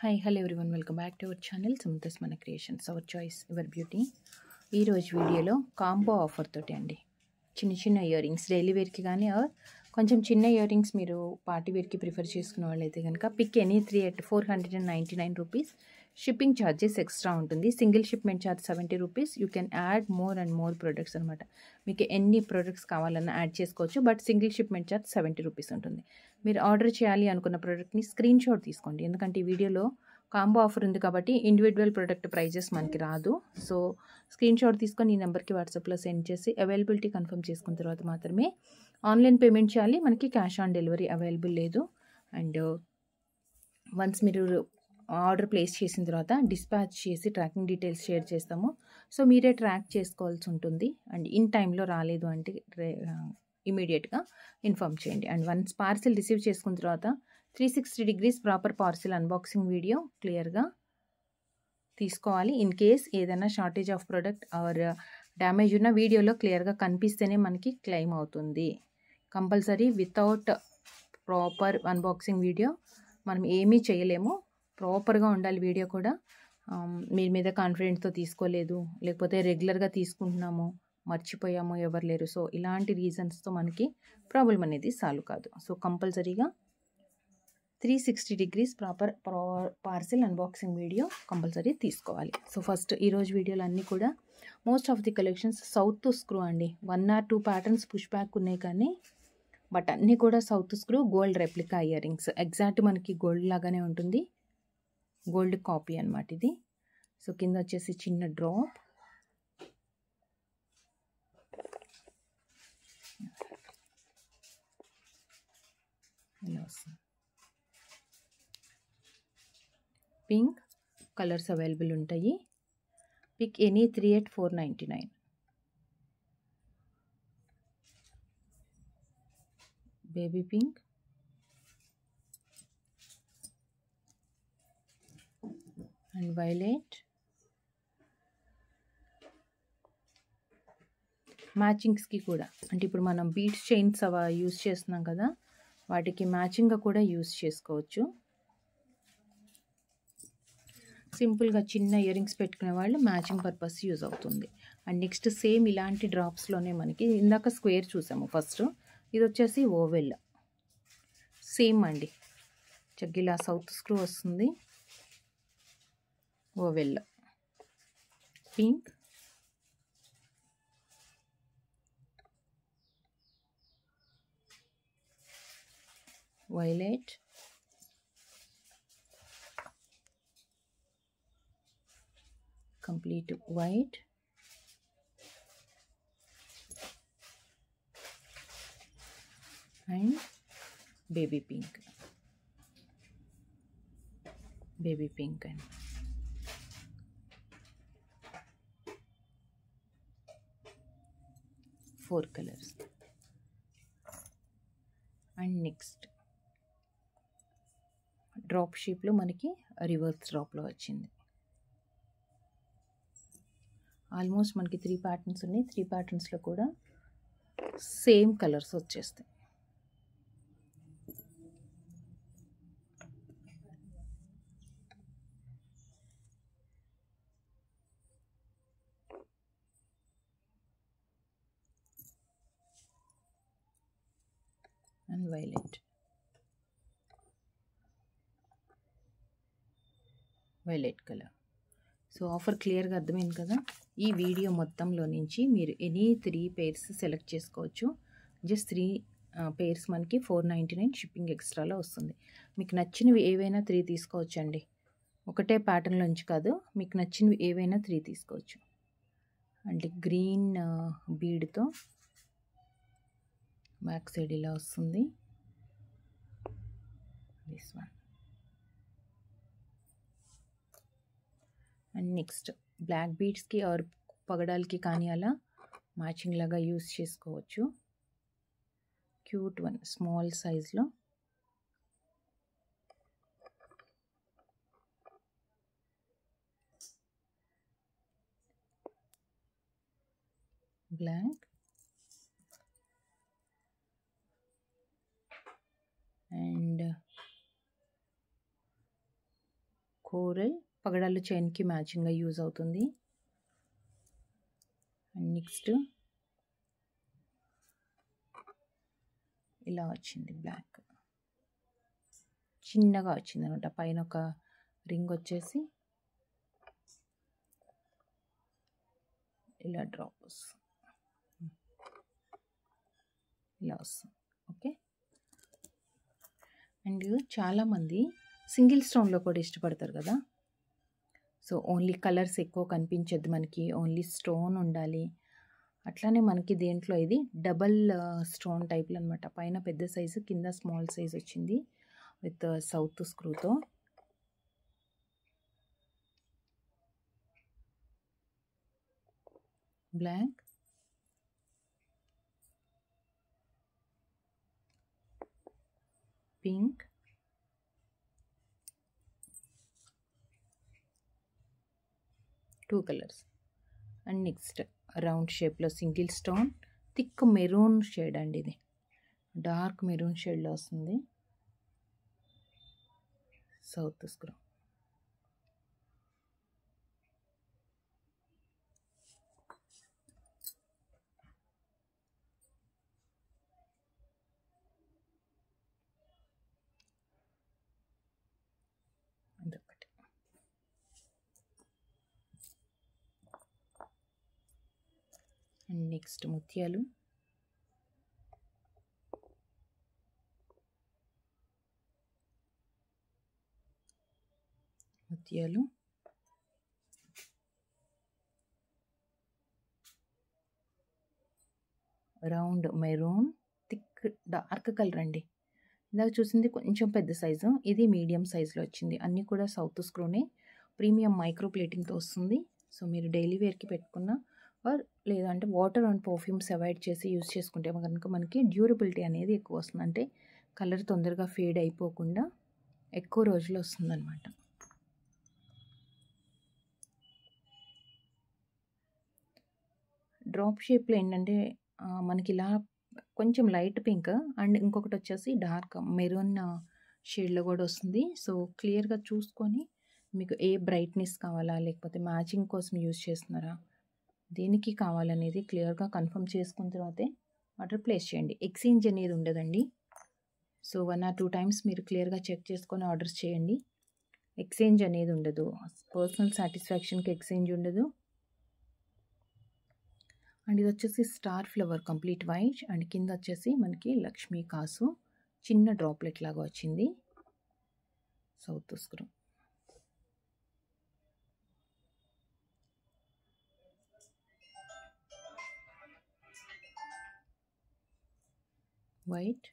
Hi hello everyone, welcome back to our channel సుమతస్ మన క్రియేషన్స్, అవర్ చాయిస్ యువర్ బ్యూటీ. ఈరోజు వీడియోలో కాంబో ఆఫర్ తోటి అండి చిన్న చిన్న ఇయర్ రింగ్స్ డైలీ వేర్కి కానీ కొంచెం చిన్న ఇయర్ రింగ్స్ మీరు పార్టీ వేర్కి ప్రిఫర్ చేసుకునే వాళ్ళైతే కనుక pick any 3 at 499 rupees. Shipping charges extra ఉంటుంది. Single shipment charge 70 rupees. You can add more and more products అనమాట. మీకు ఎన్ని ప్రొడక్ట్స్ కావాలన్నా యాడ్ చేసుకోవచ్చు. But single shipment charge 70 rupees ఉంటుంది. మీరు ఆర్డర్ చేయాలి అనుకున్న ప్రోడక్ట్ని స్క్రీన్ షాట్ తీసుకోండి, ఎందుకంటే ఈ వీడియోలో కాంబో ఆఫర్ ఉంది కాబట్టి ఇండివిజువల్ ప్రోడక్ట్ ప్రైజెస్ మనకి రాదు. సో స్క్రీన్ షాట్ తీసుకొని ఈ నెంబర్కి వాట్సాప్లో సెండ్ చేసి అవైలబిలిటీ కన్ఫర్మ్ చేసుకున్న తర్వాత మాత్రమే ఆన్లైన్ పేమెంట్ చేయాలి. మనకి క్యాష్ ఆన్ డెలివరీ అవైలబుల్ లేదు. అండ్ వన్స్ మీరు ఆర్డర్ ప్లేస్ చేసిన తర్వాత డిస్పాచ్ చేసి ట్రాకింగ్ డీటెయిల్స్ షేర్ చేస్తాము. సో మీరే ట్రాక్ చేసుకోవాల్సి ఉంటుంది. అండ్ ఇన్ టైంలో రాలేదు అంటే ఇమీడియట్గా ఇన్ఫామ్ చేయండి. అండ్ వన్స్ పార్సిల్ రిసీవ్ చేసుకున్న తర్వాత 360 degrees proper parcel unboxing video క్లియర్గా తీసుకోవాలి. ఇన్ కేస్ ఏదైనా shortage of product or damage ఉన్న వీడియోలో క్లియర్గా కనిపిస్తేనే మనకి క్లెయిమ్ అవుతుంది. Compulsory without proper unboxing video మనం ఏమీ చేయలేము. ప్రాపర్గా ఉండాలి వీడియో కూడా. మీ మీద కాన్ఫిడెంట్తో తీసుకోలేదు, లేకపోతే రెగ్యులర్గా తీసుకుంటున్నాము, మర్చిపోయాము, ఎవరు లేరు, సో ఇలాంటి రీజన్స్తో మనకి ప్రాబ్లం అనేది సాల్వ్ కాదు. సో కంపల్సరీగా 360 degrees proper parcel unboxing video compulsory తీసుకోవాలి. సో ఫస్ట్ ఈరోజు వీడియోలు అన్నీ కూడా most of the collections south screw అండి. 1 or 2 ప్యాటర్న్స్ పుష్ బ్యాక్ ఉన్నాయి కానీ బట్ అన్నీ కూడా south screw gold replica ear rings. Exact మనకి గోల్డ్ లాగానే ఉంటుంది, గోల్డ్ కాపీ అనమాట ఇది. సో కింద వచ్చేసి చిన్న డ్రాప్, ఇలా వస్తుంది. పింక్ కలర్స్ అవైలబుల్ ఉంటాయి. Pick any 3 at 499. Baby pink, and violet. మ్యాచింగ్స్కి కూడా అంటే ఇప్పుడు మనం బీడ్స్ చైన్స్ అవి యూస్ చేస్తున్నాం కదా, వాటికి మ్యాచింగ్గా కూడా యూస్ చేసుకోవచ్చు. సింపుల్గా చిన్న ఇయర్ రింగ్స్ పెట్టుకునే వాళ్ళు మ్యాచింగ్ పర్పస్ యూజ్ అవుతుంది. అండ్ నెక్స్ట్ సేమ్ ఇలాంటి డ్రాప్స్లోనే మనకి ఇందాక స్క్వేర్ చూసాము ఫస్ట్, ఇది వచ్చేసి ఓవెల్. సేమ్ అండి, చగ్గిలా సౌత్ స్క్రూ వస్తుంది. Oval, pink, violet, complete white, and baby pink. And 4 colors. And next drop షేప్లో మనకి రివర్స్ డ్రాప్లో వచ్చింది. ఆల్మోస్ట్ మనకి 3 ప్యాటర్న్స్ ఉన్నాయి. 3 ప్యాటర్న్స్లో కూడా సేమ్ కలర్స్ వచ్చేస్తాయి. And violet colour. So offer క్లియర్గా అర్థమైంది కదా. ఈ వీడియో మొత్తంలో నుంచి మీరు ఎనీ 3 pairs సెలెక్ట్ చేసుకోవచ్చు. జస్ట్ 3 pairs మనకి 499 షిప్పింగ్ ఎక్స్ట్రాలో వస్తుంది. మీకు నచ్చినవి ఏవైనా 3 తీసుకోవచ్చండి. ఒకటే ప్యాటర్న్లోంచి కాదు, మీకు నచ్చినవి ఏవైనా 3 తీసుకోవచ్చు. అంటే గ్రీన్ బీడ్తో బ్యాక్ సైడ్ ఇలా వస్తుంది. This one. And next black బీడ్స్కి ఆర్ పగడాలకి కానీ అలా మ్యాచింగ్ లాగా యూస్ చేసుకోవచ్చు. క్యూట్ వన్, స్మాల్ సైజ్లో. బ్లాక్ అండ్ కోరల్ పగడాలు చైన్కి మ్యాచింగ్గా యూజ్ అవుతుంది. అండ్ నెక్స్ట్ ఇలా వచ్చింది, బ్లాక్ చిన్నగా వచ్చింది అనమాట. పైన ఒక రింగ్ వచ్చేసి ఇలా డ్రాప్ వస్తుంది, ఇలా వస్తుంది. ఓకే. అండ్ చాలామంది సింగిల్ స్టోన్లో కూడా ఇష్టపడతారు కదా. సో ఓన్లీ కలర్స్ ఎక్కువ కనిపించద్దు మనకి, ఓన్లీ స్టోన్ ఉండాలి. అట్లానే మనకి దేంట్లో ఇది డబల్ స్టోన్ టైప్లో అనమాట. పైన పెద్ద సైజు, కింద స్మాల్ సైజ్ వచ్చింది విత్ సౌత్ స్క్రూతో. Black, pink, two colours. And next round షేప్లో single stone, thick maroon shade అండి. ఇది డార్క్ మెరూన్ షేడ్లో వస్తుంది, సౌత్ స్క్రూ. అదొకటి. అండ్ నెక్స్ట్ ముత్యాలు, ముత్యాలు, round maroon, thick dark colour అండి. ఇందాక చూసింది కొంచెం పెద్ద సైజు, ఇది మీడియం సైజులో వచ్చింది. అన్నీ కూడా సౌత్ స్క్రూనే, ప్రీమియం మైక్రో ప్లేటింగ్తో వస్తుంది. సో మీరు డైలీ వేర్కి పెట్టుకున్న ఆర్ లేదంటే వాటర్ అండ్ పర్ఫ్యూమ్స్ అవాయిడ్ చేసి యూజ్ చేసుకుంటే కనుక మనకి డ్యూరబిలిటీ అనేది ఎక్కువ వస్తుంది. అంటే కలర్ తొందరగా ఫేడ్ అయిపోకుండా ఎక్కువ రోజులు వస్తుందన్నమాట. డ్రాప్ షేప్లో ఏంటంటే మనకి ఇలా కొంచెం లైట్ పింక్ అండ్ ఇంకొకటి వచ్చేసి డార్క్ మెరూన్ షేడ్లో కూడా వస్తుంది. సో క్లియర్గా చూసుకొని మీకు ఏ బ్రైట్నెస్ కావాలా, లేకపోతే మ్యాచింగ్ కోసం యూజ్ చేస్తున్నారా, దేనికి కావాలనేది క్లియర్గా కన్ఫర్మ్ చేసుకున్న తర్వాతే ఆర్డర్ ప్లేస్ చేయండి. ఎక్స్చేంజ్ అనేది ఉండదండి. సో 1 or 2 టైమ్స్ మీరు క్లియర్గా చెక్ చేసుకొని ఆర్డర్స్ చేయండి. ఎక్స్చేంజ్ అనేది ఉండదు, పర్సనల్ సాటిస్ఫాక్షన్కి ఎక్స్చేంజ్ ఉండదు. అండ్ ఇది వచ్చేసి star flower complete white, and కింద వచ్చేసి మనకి లక్ష్మీ కాసు చిన్న డ్రాప్లెట్ లాగా వచ్చింది, south screw. White,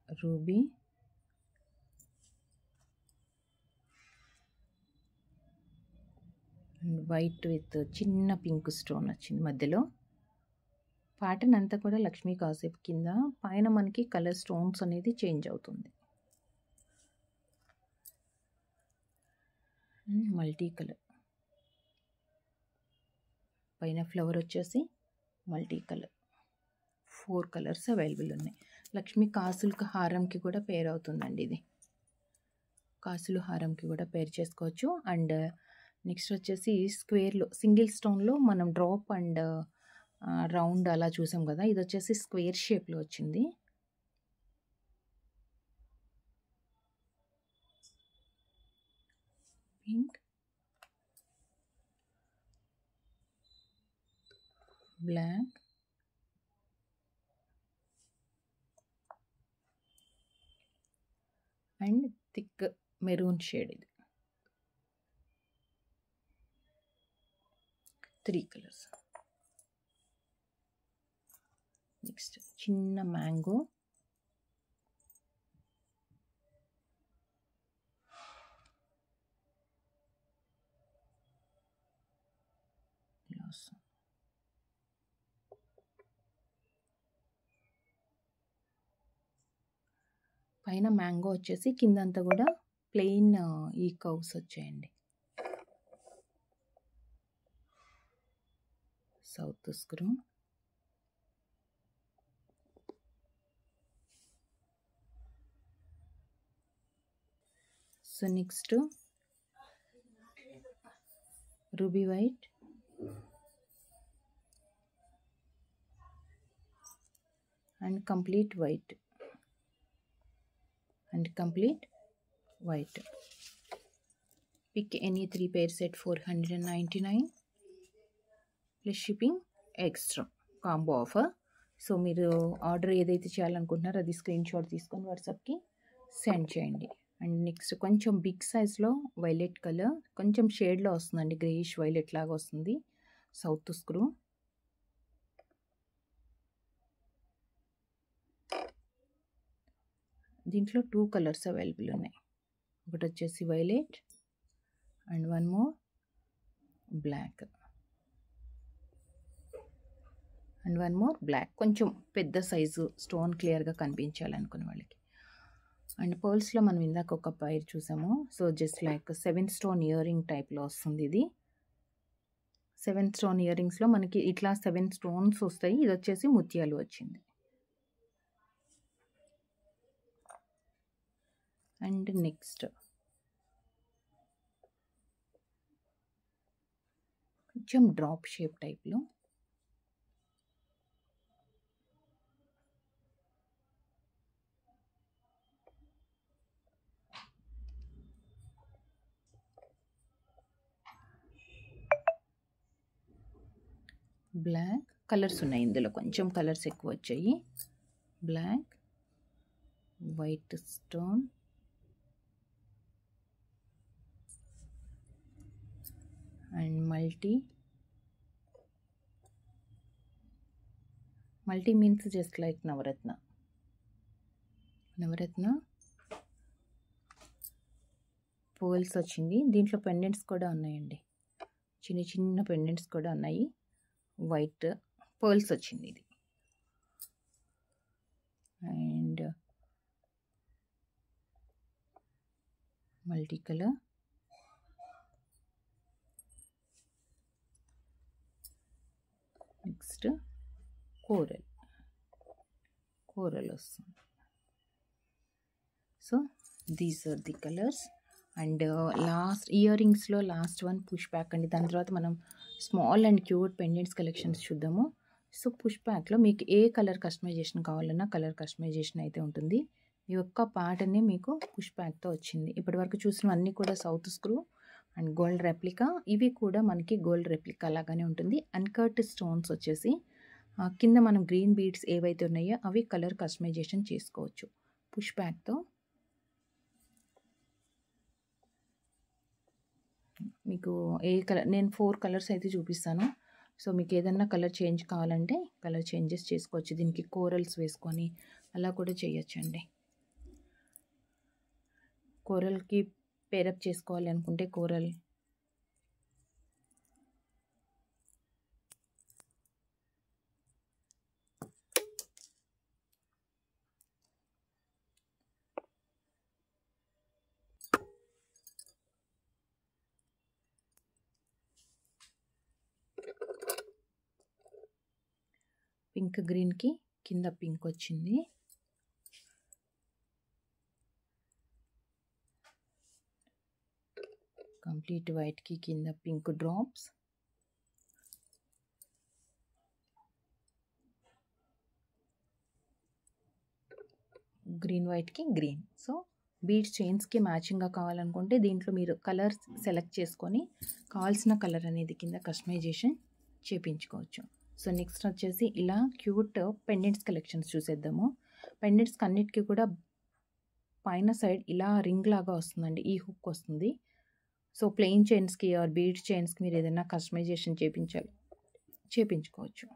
ruby, and white with చిన్న పింక్ స్టోన్ వచ్చింది మధ్యలో. ప్యాటర్న్ అంతా కూడా లక్ష్మీ కాసేపు కింద, పైన మనకి కలర్ స్టోన్స్ అనేది చేంజ్ అవుతుంది. అండ్ మల్టీ కలర్, పైన ఫ్లవర్ వచ్చేసి మల్టీ కలర్, 4 కలర్స్ అవైలబుల్ ఉన్నాయి. లక్ష్మీ కాసులకు హారంకి కూడా పేర్ అవుతుందండి. ఇది కాసులు హారంకి కూడా పేర్ చేసుకోవచ్చు. అండ్ నెక్స్ట్ వచ్చేసి స్క్వేర్లో సింగిల్ స్టోన్లో మనం డ్రాప్ అండ్ రౌండ్ అలా చూసాం కదా, ఇది వచ్చేసి స్క్వేర్ షేప్లో వచ్చింది. Pink, black, and thick maroon shade. ఇది 3 కలర్స్. నెక్స్ట్ చిన్న మ్యాంగో, పైన మ్యాంగో వచ్చేసి కిందంతా కూడా ప్లెయిన్ ఈ కర్వ్స్ వచ్చాయండి. South screw, so next ruby white and complete white pick any 3 pairs at 499 plus shipping extra combo offer. So మీరు order ఏదైతే చేయాలనుకుంటున్నారో అది స్క్రీన్ షాట్ తీసుకొని వాట్సాప్కి సెండ్ చేయండి. అండ్ నెక్స్ట్ కొంచెం బిగ్ సైజ్లో వైలెట్ కలర్, కొంచెం షేడ్లో వస్తుందండి, గ్రేయిష్ వైలెట్ లాగా వస్తుంది. సౌత్ స్క్రూ, దీంట్లో 2 కలర్స్ అవైలబుల్ ఉన్నాయి. ఒకటి వచ్చేసి violet and one more black. కొంచెం పెద్ద సైజు స్టోన్ క్లియర్గా కనిపించాలనుకునే వాళ్ళకి. అండ్ పర్ల్స్లో మనం ఇందాక ఒక పైర్ చూసాము. So just like 7 stone ear ring టైప్లో వస్తుంది ఇది. 7 స్టోన్ ఇయర్ రింగ్స్లో మనకి ఇట్లా 7 స్టోన్స్ వస్తాయి. ఇది వచ్చేసి ముత్యాలు వచ్చింది. అండ్ నెక్స్ట్ కొంచెం డ్రాప్ షేప్ టైప్లో బ్లాక్ కలర్స్ ఉన్నాయి. ఇందులో కొంచెం కలర్స్ ఎక్కువ వచ్చాయి. Black, white stone, and multi means just like navaratna pearls వచ్చింది. దీంట్లో పెండెంట్స్ కూడా ఉన్నాయండి, చిన్న పెండెంట్స్ కూడా ఉన్నాయి. వైట్ పర్ల్స్ వచ్చింది ఇది. And multi colour, next coral వస్తుంది. So these are the colours. And last year రింగ్స్లో లాస్ట్ వన్ పుష్ బ్యాక్ అండి. దాని తర్వాత మనం small and cute pendants collections చూద్దాము. సో పుష్ బ్యాక్లో మీకు ఏ కలర్ కస్టమైజేషన్ కావాలన్నా కలర్ కస్టమైజేషన్ అయితే ఉంటుంది. ఈ ఒక్క ప్యాటర్నే మీకు పుష్ బ్యాక్తో వచ్చింది. ఇప్పటివరకు చూసినవన్నీ కూడా south screw and gold replica. ఇవి కూడా మనకి గోల్డ్ రెప్లికా లాగానే ఉంటుంది. అన్కట్ స్టోన్స్ వచ్చేసి కింద మనం గ్రీన్ బీడ్స్ ఏవైతే ఉన్నాయో అవి కలర్ కస్టమైజేషన్ చేసుకోవచ్చు పుష్ బ్యాక్తో. మీకు ఏ కలర్, నేను 4 కలర్స్ అయితే చూపిస్తాను. సో మీకు ఏదన్నా కలర్ చేంజ్ కావాలంటే కలర్ చేంజెస్ చేసుకోవచ్చు. దీనికి కోరల్స్ వేసుకొని అలా కూడా చేయొచ్చండి. కోరల్కి పేరప్ చేసుకోవాలి అనుకుంటే కోరల్, పింక్ గ్రీన్కి కింద పింక్ వచ్చింది. కంప్లీట్ వైట్కి కింద పింక్ డ్రాప్స్. గ్రీన్ వైట్కి గ్రీన్. సో బీడ్స్ చైన్స్కి మ్యాచింగ్గా కావాలనుకుంటే దీంట్లో మీరు కలర్స్ సెలెక్ట్ చేసుకొని కావాల్సిన కలర్ అనేది కింద కస్టమైజేషన్ చేయించుకోవచ్చు. సో నెక్స్ట్ వచ్చేసి ఇలా క్యూట్ పెండెంట్స్ కలెక్షన్స్ చూసేద్దాము. పెండెంట్స్కి అన్నిటికీ కూడా పైన సైడ్ ఇలా రింగ్ లాగా వస్తుందండి, ఈ హుక్ వస్తుంది. సో ప్లెయిన్ చైన్స్కి ఆర్ బీడ్స్ చైన్స్కి మీరు ఏదైనా కస్టమైజేషన్ చేయించుకోవచ్చు.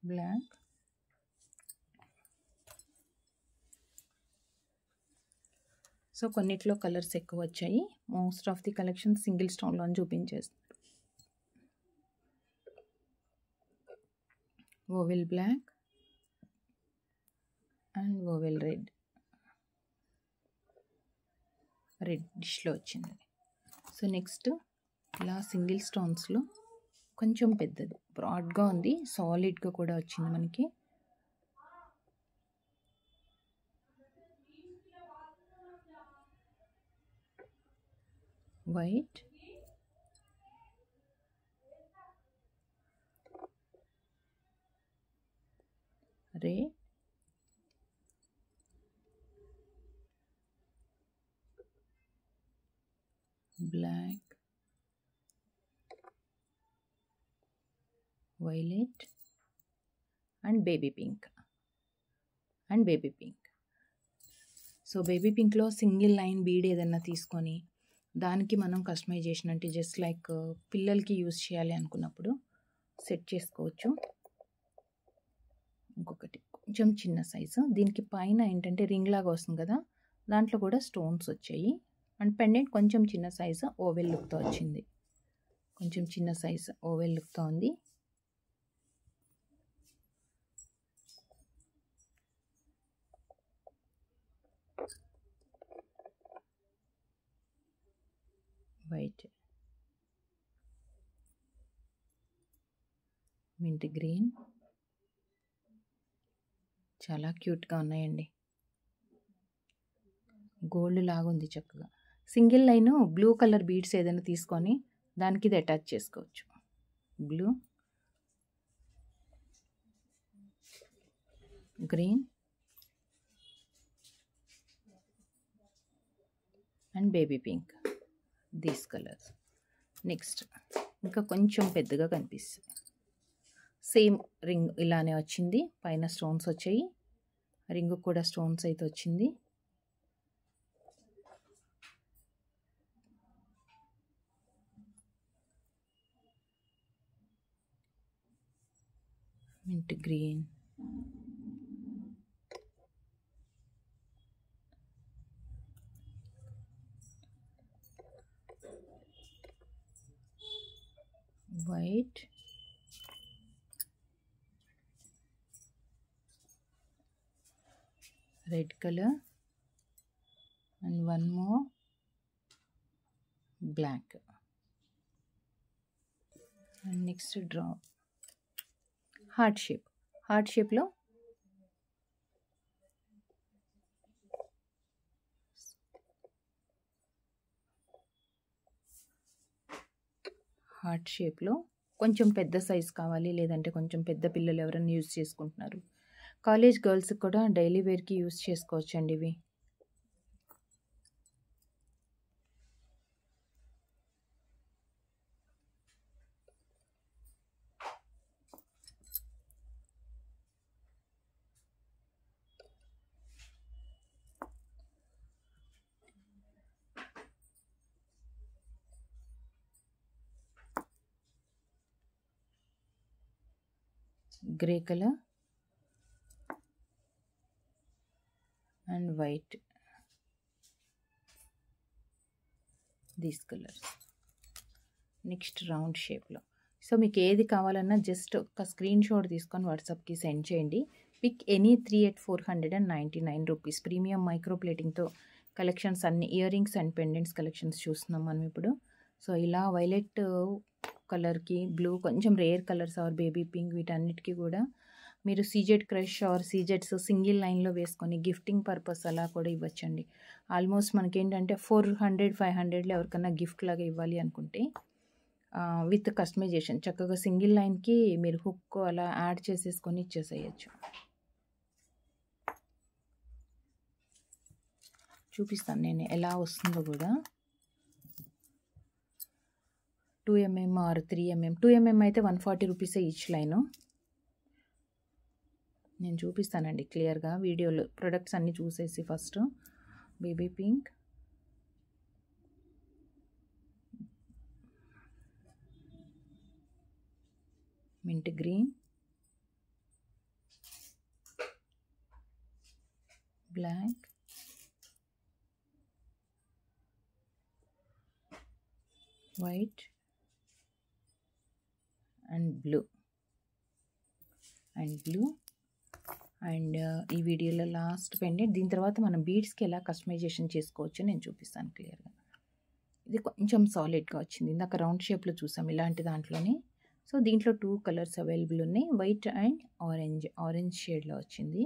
బ్లాక్, సో కొన్నిట్లో కలర్స్ ఎక్కువ వచ్చాయి. Most of the collection single స్టోన్లో చూపించేస్తారు. ఓవెల్ బ్లాక్ అండ్ ఓవెల్ రెడ్డిష్లో వచ్చింది. సో నెక్స్ట్ ఇలా సింగిల్ స్టోన్స్లో కొంచెం పెద్దది, బ్రాడ్గా ఉంది, సాలిడ్గా కూడా వచ్చింది మనకి. White, red, black, violet and baby pink so baby పింక్లో సింగిల్ లైన్ బీడ్ ఏదైనా తీసుకొని దానికి మనం కస్టమైజేషన్ అంటే జస్ట్ లైక్ పిల్లలకి యూజ్ చేయాలి అనుకున్నప్పుడు సెట్ చేసుకోవచ్చు. ఇంకొకటి కొంచెం చిన్న సైజు, దీనికి పైన ఏంటంటే రింగ్ లాగా వస్తుంది కదా, దాంట్లో కూడా స్టోన్స్ వచ్చాయి. అండ్ పెండెంట్ కొంచెం చిన్న సైజు ఓవెల్ లుక్తో వచ్చింది, కొంచెం చిన్న సైజు ఓవెల్ లుక్తో ఉంది. వైట్, మింట్ గ్రీన్, చాలా క్యూట్గా ఉన్నాయండి. గోల్డ్ లాగా ఉంది చక్కగా. Single line blue colour beads ఏదైనా తీసుకొని దానికి ఇది అటాచ్ చేసుకోవచ్చు. Blue, green and baby pink, these colours. Next ఇంకా కొంచెం పెద్దగా కనిపిస్తుంది. సేమ్ రింగ్ ఇలానే వచ్చింది, పైన స్టోన్స్ వచ్చాయి, రింగ్ కూడా స్టోన్స్ అయితే వచ్చింది. Mint green, white, red color and one more black. And next draw heart shape lo heart షేప్లో కొంచెం పెద్ద సైజ్ కావాలి, లేదంటే కొంచెం పెద్ద పిల్లలు ఎవరైనా యూజ్ చేసుకుంటున్నారు, కాలేజ్ గర్ల్స్కి కూడా డైలీ వేర్కి యూజ్ చేసుకోవచ్చండి ఇవి. Grey colour and white, these colours. Next round షేప్లో. సో మీకు ఏది కావాలన్నా జస్ట్ ఒక స్క్రీన్ షాట్ తీసుకొని వాట్సాప్కి సెండ్ చేయండి. Pick any 3 at 499 rupees. Premium micro ప్లేటింగ్తో కలెక్షన్స్ అన్ని ear rings and pendants collections చూస్తున్నాం మనం ఇప్పుడు. సో ఇలా వైలెట్ కలర్కి బ్లూ కొంచెం rare colours or baby pink వీటన్నిటికీ కూడా మీరు సీజెడ్ క్రష్ ఆర్ సీజెడ్స్ సింగిల్ లైన్లో వేసుకొని గిఫ్టింగ్ పర్పస్ అలా కూడా ఇవ్వచ్చండి. ఆల్మోస్ట్ మనకేంటంటే 400-500లో ఎవరికన్నా గిఫ్ట్ లాగా ఇవ్వాలి అనుకుంటే విత్ కస్టమైజేషన్ చక్కగా సింగిల్ లైన్కి మీరు హుక్ అలా యాడ్ చేసేసుకొని ఇచ్చేసేయచ్చు. చూపిస్తాను నేను ఎలా వస్తుందో కూడా. 2mm are 3mm. 2mm అయితే 140 రూపీసే ఈచ్ లైను. నేను చూపిస్తానండి క్లియర్గా వీడియోలో ప్రొడక్ట్స్ అన్నీ చూసేసి. First baby pink, mint green, black, white and blue and ఈ వీడియోలో లాస్ట్ పెండెంట్. దీని తర్వాత మనం బీడ్స్కి ఎలా కస్టమైజేషన్ చేసుకోవచ్చో నేను చూపిస్తాను క్లియర్గా. ఇది కొంచెం సాలిడ్గా వచ్చింది, ఇందాక రౌండ్ షేప్లో చూసాం ఇలాంటి దాంట్లోనే. సో దీంట్లో 2 కలర్స్ అవైలబుల్ ఉన్నాయి, వైట్ అండ్ ఆరెంజ్ షేడ్లో వచ్చింది.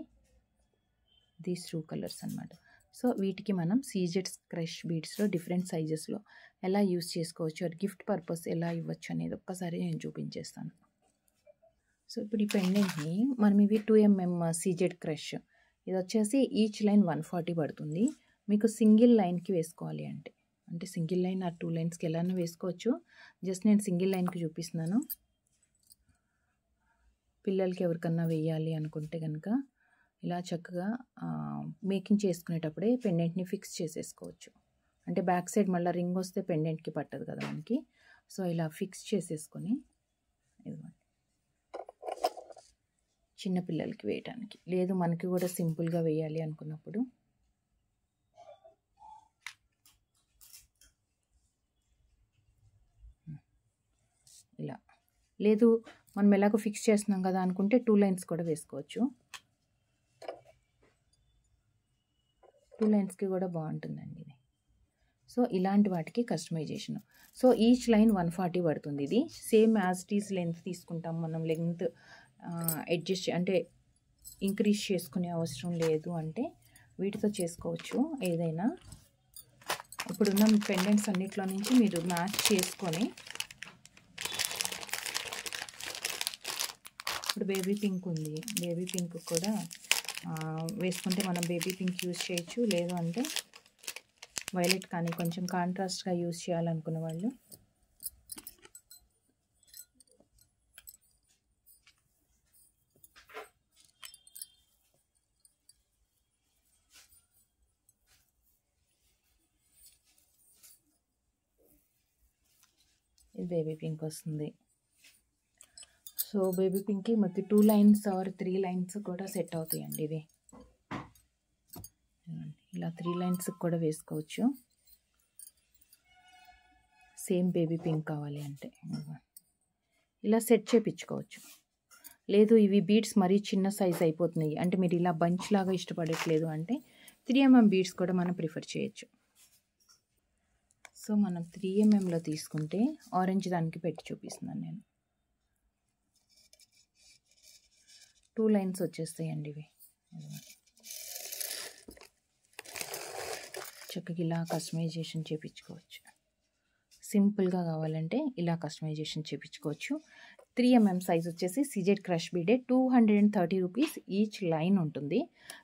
దీస్ 2 కలర్స్ అనమాట. సో వీటికి మనం సీజెడ్ క్రష్ బీడ్స్లో డిఫరెంట్ సైజెస్లో ఎలా యూస్ చేసుకోవచ్చు, అది గిఫ్ట్ పర్పస్ ఎలా ఇవ్వచ్చు అనేది ఒక్కసారి నేను చూపించేస్తాను. సో ఇప్పుడు ఈ పెండెంట్ని మనం ఇవి 2mm సీజెడ్ క్రష్, ఇది వచ్చేసి ఈచ్ లైన్ 140 పడుతుంది. మీకు సింగిల్ లైన్కి వేసుకోవాలి అంటే సింగిల్ లైన్ ఆ 2 లైన్స్కి ఎలానో వేసుకోవచ్చు. జస్ట్ నేను సింగిల్ లైన్కి చూపిస్తున్నాను. పిల్లలకి ఎవరికన్నా వేయాలి అనుకుంటే కనుక ఇలా చక్కగా మేకింగ్ చేసుకునేటప్పుడే పెండెంట్ని ఫిక్స్ చేసేసుకోవచ్చు. అంటే బ్యాక్ సైడ్ మళ్ళీ రింగ్ వస్తే పెండెంట్కి పట్టదు కదా మనకి. సో ఇలా ఫిక్స్ చేసేసుకొని ఇదిగోండి చిన్నపిల్లలకి వేయటానికి, లేదు మనకి కూడా సింపుల్గా వేయాలి అనుకున్నప్పుడు ఇలా, లేదు మనం ఎలాగో ఫిక్స్ చేస్తున్నాం కదా అనుకుంటే 2 లైన్స్ కూడా వేసుకోవచ్చు. 2 లైన్స్కి కూడా బాగుంటుందండి ఇది. సో ఇలాంటి వాటికి కస్టమైజేషన్. సో ఈచ్ లైన్ 140 పడుతుంది. ఇది same as it is length తీసుకుంటాం మనం. లెంత్ అడ్జస్ట్ అంటే ఇంక్రీజ్ చేసుకునే అవసరం లేదు అంటే వీటితో చేసుకోవచ్చు ఏదైనా. ఇప్పుడున్న పెండెంట్స్ అన్నిట్లో నుంచి మీరు మ్యాచ్ చేసుకొని, ఇప్పుడు బేబీ పింక్ ఉంది, బేబీ పింక్ కూడా వేసుకుంటే మనం బేబీ పింక్ యూజ్ చేయొచ్చు. లేదు అంటే వైలెట్ కానీ కొంచెం కాంట్రాస్ట్గా యూజ్ చేయాలనుకున్న వాళ్ళు ఇది బేబీ పింక్ వస్తుంది. సో బేబీ పింక్కి మనకి 2 లైన్స్ ఆర్ 3 లైన్స్ కూడా సెట్ అవుతాయండి. ఇది ఇలా 3 లైన్స్ కూడా వేసుకోవచ్చు. సేమ్ బేబీ పింక్ కావాలి అంటే ఇలా సెట్ చేయించుకోవచ్చు. లేదు ఇవి బీడ్స్ మరీ చిన్న సైజ్ అయిపోతున్నాయి అంటే మీరు ఇలా బంచ్ లాగా ఇష్టపడట్లేదు అంటే 3mm బీడ్స్ కూడా మనం ప్రిఫర్ చేయొచ్చు. సో మనం 3mmలో తీసుకుంటే ఆరెంజ్ దానికి పెట్టి చూపిస్తున్నాను నేను. 2 లైన్స్ వచ్చేస్తాయండి ఇవి. చక్కగా ఇలా కస్టమైజేషన్ చేయించుకోవచ్చు. సింపుల్గా కావాలంటే ఇలా కస్టమైజేషన్ చేయించుకోవచ్చు. 3mm సైజ్ వచ్చేసి సీజెడ్ క్రష్ బీడే 230 రూపీస్ ఈచ్ లైన్ ఉంటుంది.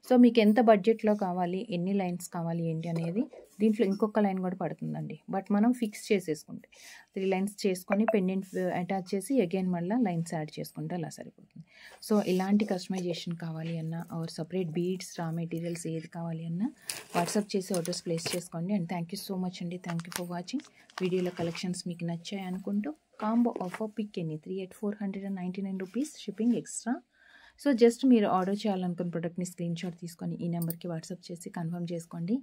సో మీకు ఎంత బడ్జెట్లో కావాలి, ఎన్ని లైన్స్ కావాలి ఏంటి అనేది దీంట్లో ఇంకొక లైన్ కూడా పడుతుందండి. బట్ మనం ఫిక్స్ చేసేసుకుంటే 3 లైన్స్ చేసుకొని పెండెంట్ అటాచ్ చేసి అగైన్ మళ్ళీ లైన్స్ యాడ్ చేసుకుంటే అలా సరిపోతుంది. సో ఇలాంటి కస్టమైజేషన్ కావాలి అన్నా or separate beads raw materials ఏది కావాలి అన్నా వాట్సాప్ చేసి ఆర్డర్స్ ప్లేస్ చేసుకోండి. And thank you so much అండి. Thank you for watching. వీడియోలో కలెక్షన్స్ మీకు నచ్చాయి అనుకుంటూ combo offer pick any 3 at 499 rupees, shipping extra. So just మీరు ఆర్డర్ చేయాలనుకున్న ప్రోడక్ట్ని స్క్రీన్ షాట్ తీసుకొని ఈ నెంబర్కి వాట్సాప్ చేసి కన్ఫర్మ్ చేసుకోండి.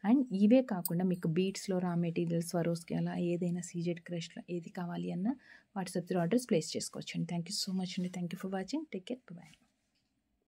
అండ్ ఇవే కాకుండా మీకు బీడ్స్లో రా మెటీరియల్స్ స్వరోస్కి అలా ఏదైనా సీజెడ్ క్రష్లో ఏది కావాలి అన్నా వాట్సాప్ త్రూ ఆర్డర్స్ ప్లేస్ చేసుకోవచ్చు అండి. థ్యాంక్ యూ సో మచ్ అండి. Thank you for watching. Take care. Bye.